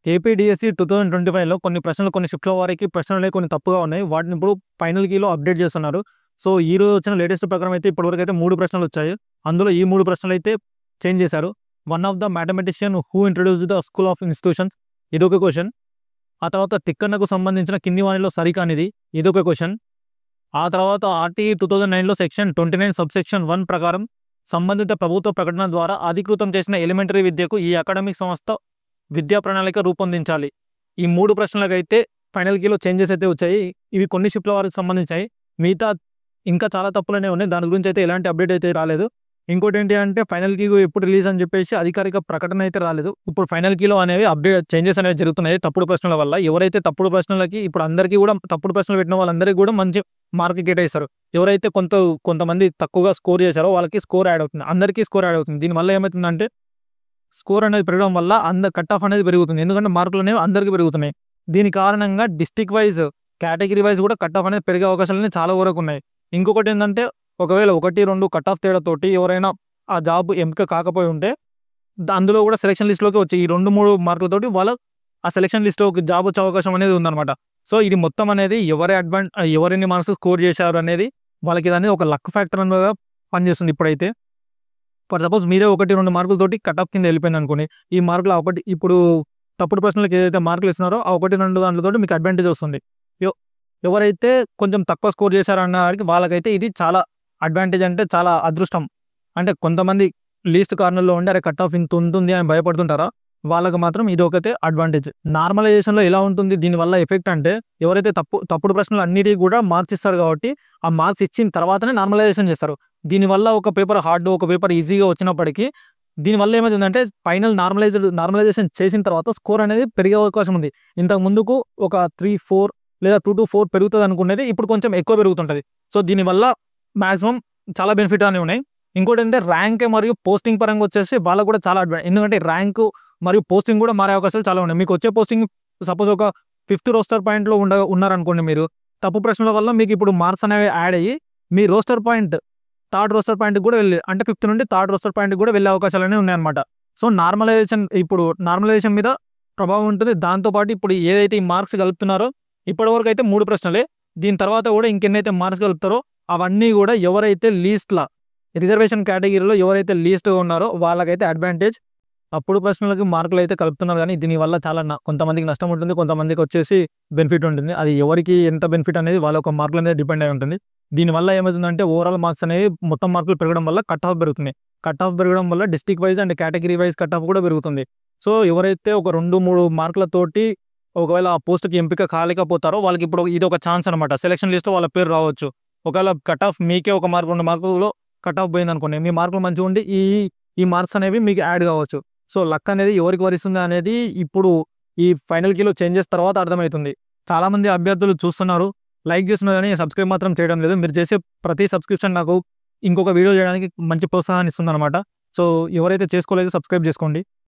APDSC 2025లో కొన్ని షిఫ్ట్‌ల వారికి ప్రశ్నలనేవి కొన్ని తప్పుగా ఉన్నాయి. వాటిని ఇప్పుడు ఫైనల్ కీలో అప్డేట్ చేస్తున్నారు. సో, ఈరోజు వచ్చిన లేటెస్ట్ ప్రకారం అయితే ఇప్పటివరకైతే 3 ప్రశ్నలొచ్చాయి. అందులో ఈ 3 ప్రశ్నలైతే చేంజ్ చేశారు. One of the mathematician who introduced the school of institutions ఇదొక క్వెషన్. ఆ తర్వాత తిక్కన్నకు సంబంధించిన కింది వానిలో సరికానిది ఇదొక క్వెషన్. ఆ తర్వాత ఆర్‌టిఈ 2009లో సెక్షన్ 29 సబ్‌సెక్షన్ 1 ప్రకారం సంబంధిత ప్రభుత్వ ప్రకటన ద్వారా అధికృతం చేసిన ఎలిమెంటరీ విద్యకు ఈ అకాడమిక్ సంస్థ విద్యా ప్రణాళిక రూపొందించాలి. ఈ 3 ప్రశ్నలకైతే ఫైనల్ కీలో చేంజెస్ అయితే వచ్చాయి. ఇవి కొన్ని షిఫ్ట్‌ల వారికి సంబంధించాయి. మిగతా ఇంకా చాలా తప్పులనే ఉన్నాయి. దాని గురించి అయితే ఎలాంటి అప్డేట్ అయితే రాలేదు. ఇంకోటేంటి అంటే ఫైనల్ కీ ఎప్పుడు రిలీజ్ అని చెప్పేసి అధికారిక ప్రకటన అయితే రాలేదు. ఇప్పుడు ఫైనల్ కీలో అనేవి చేంజెస్ అనేవి జరుగుతున్నాయి తప్పుడు ప్రశ్నల వల్ల. ఎవరైతే తప్పుడు ప్రశ్నలకి ఇప్పుడు అందరికీ కూడా తప్పుడు ప్రశ్నలు పెట్టిన వాళ్ళందరికీ కూడా మంచి మార్కులు కేటాయిస్తారు. ఎవరైతే కొంతమంది తక్కువగా స్కోర్ చేశారో వాళ్ళకి స్కోర్ యాడ్ అవుతుంది. అందరికీ స్కోర్ యాడ్ అవుతుంది. దీనివల్ల ఏమవుతుందంటే స్కోర్ అనేది పెరగడం వల్ల కట్ ఆఫ్ అనేది పెరుగుతుంది. ఎందుకంటే మార్కులు అనేవి అందరికీ పెరుగుతున్నాయి. దీని కారణంగా డిస్ట్రిక్ట్ వైజ్, కేటగిరీ వైజ్ కూడా కట్ ఆఫ్ అనేది పెరిగే అవకాశాలు చాలా వరకు ఉన్నాయి. ఇంకొకటి ఏంటంటే ఒకవేళ 1, 2 కట్ ఆఫ్ తేడాతోటి ఎవరైనా ఆ జాబ్ ఎంపిక కాకపోయి ఉంటే అందులో కూడా సెలక్షన్ లిస్ట్‌లోకి వచ్చి ఈ 2, 3 మార్కులతోటి వాళ్ళ ఆ సెలక్షన్ లిస్ట్‌లోకి జాబ్ వచ్చే అవకాశం అనేది ఉందన్నమాట. సో, ఇది మొత్తం అనేది ఎవరెన్ని మార్క్స్ స్కోర్ చేశారు అనేది వాళ్ళకి ఇదనేది ఒక లక్ ఫ్యాక్టర్ అనేది పనిచేస్తుంది ఇప్పుడైతే. ఫర్ సపోజ్ మీరే 1, 2 మార్కులతోటి కట్ ఆఫ్ కింద వెళ్ళిపోయిందనుకోండి. ఈ మార్కులు ఇప్పుడు తప్పుడు ప్రశ్నలకు ఏదైతే మార్కులు ఇస్తున్నారో ఆ 1, 2 దాంట్లతోటి మీకు అడ్వాంటేజ్ వస్తుంది. ఎవరైతే కొంచెం తక్కువ స్కోర్ చేశారన్న వారికి వాళ్ళకైతే ఇది చాలా అడ్వాంటేజ్, అంటే చాలా అదృష్టం. అంటే కొంతమంది లీస్ట్ కార్నర్‌లో ఉండి అరే కట్ ఆఫ్ ఇంత ఉంటుంది అని భయపడుతుంటారో వాళ్ళకి మాత్రం ఇది ఒకటే అడ్వాంటేజ్. నార్మలైజేషన్‌లో ఎలా ఉంటుంది దీనివల్ల ఎఫెక్ట్ అంటే ఎవరైతే తప్పుడు ప్రశ్నలు అన్నిటికి కూడా మార్క్స్ ఇస్తారు కాబట్టి ఆ మార్క్స్ ఇచ్చిన తర్వాతనే నార్మలైజేషన్ చేస్తారు. దీనివల్ల ఒక పేపర్ హార్డ్, ఒక పేపర్ ఈజీగా వచ్చినప్పటికీ దీనివల్ల ఏమైతుందంటే ఫైనల్ నార్మలైజేషన్ చేసిన తర్వాత స్కోర్ అనేది పెరిగే అవకాశం ఉంది. ఇంతకు ముందుకు ఒక 3, 4 లేదా 2-4 పెరుగుతుంది అనుకునేది ఇప్పుడు కొంచెం ఎక్కువ పెరుగుతుంటది. సో, దీనివల్ల మాక్సిమం చాలా బెనిఫిట్ అనేవి ఉన్నాయి. ఇంకోటి ఏంటంటే ర్యాంక్ మరియు పోస్టింగ్ పరంగా వచ్చేసి వాళ్ళకు కూడా చాలా ఎందుకంటే ర్యాంకు మరియు పోస్టింగ్ కూడా మారే అవకాశాలు చాలా ఉన్నాయి. మీకు వచ్చే పోస్టింగ్ సపోజ్ ఒక 5th రోస్టర్ పాయింట్‌లో ఉన్నారనుకోండి మీరు. తప్పు ప్రశ్నల వల్ల మీకు ఇప్పుడు మార్క్స్ అనేవి యాడ్ అయ్యి మీ రోస్టర్ పాయింట్ 3rd రోస్టర్ పాయింట్‌కి కూడా అంటే 5th నుండి 3rd రోస్టర్ పాయింట్‌కి కూడా వెళ్ళే అవకాశాలనేవి ఉన్నాయన్నమాట. సో, నార్మలైజేషన్ మీద ప్రభావం ఉంటుంది. దాంతో పాటు ఇప్పుడు ఏదైతే ఈ మార్క్స్ కలుపుతున్నారో ఇప్పటివరకు అయితే 3 ప్రశ్నలే. దీని తర్వాత కూడా ఇంకెన్నైతే మార్క్స్ కలుపుతారో అవన్నీ కూడా ఎవరైతే రిజర్వేషన్ కేటగిరీలో ఎవరైతే లీస్ట్‌గా ఉన్నారో వాళ్ళకైతే అడ్వాంటేజ్. అప్పుడు ప్రశ్నలకి మార్కులు అయితే కలుపుతున్నారు కానీ దీనివల్ల చాలా కొంతమందికి నష్టం ఉంటుంది. కొంతమందికి వచ్చేసి బెనిఫిట్ ఉంటుంది. అది ఎవరికి ఎంత బెనిఫిట్ అనేది వాళ్ళ ఒక మార్కుల మీద డిపెండ్ అయి ఉంటుంది. దీనివల్ల ఏమవుతుందంటే ఓవరాల్ మార్క్స్ అనేవి మొత్తం మార్కులు పెరగడం వల్ల కట్ ఆఫ్ పెరుగుతున్నాయి. కట్ ఆఫ్ పెరగడం వల్ల district wise and category wise cut off కూడా పెరుగుతుంది. సో, ఎవరైతే ఒక 2, 3 మార్కులతోటి ఒకవేళ ఆ పోస్ట్‌కి ఎంపిక కాలేకపోతారో వాళ్ళకి ఇప్పుడు ఇది ఒక ఛాన్స్ అనమాట. సెలక్షన్ లిస్ట్‌లో వాళ్ళ పేరు రావచ్చు. ఒకవేళ కట్ ఆఫ్ మీకే 1 మార్క్ 2 మార్కుల్లో కట్ ఆఫ్ పోయిందనుకోండి. మీ మార్కులు మంచిగా ఉండి ఈ మార్క్స్ అనేవి మీకు యాడ్ కావచ్చు. సో, లక్ అనేది ఎవరికి వరిస్తుంది అనేది ఇప్పుడు ఈ ఫైనల్ కీలో చేంజెస్ తర్వాత అర్థమవుతుంది. చాలామంది అభ్యర్థులు చూస్తున్నారు, లైక్ చేస్తున్నారు కానీ సబ్స్క్రైబ్ మాత్రం చేయడం లేదు. మీరు చేసే ప్రతి సబ్స్క్రిప్షన్ నాకు ఇంకొక వీడియో చేయడానికి మంచి ప్రోత్సాహాన్ని ఇస్తుందన్నమాట. సో, ఎవరైతే చేసుకోలేదో సబ్స్క్రైబ్ చేసుకోండి.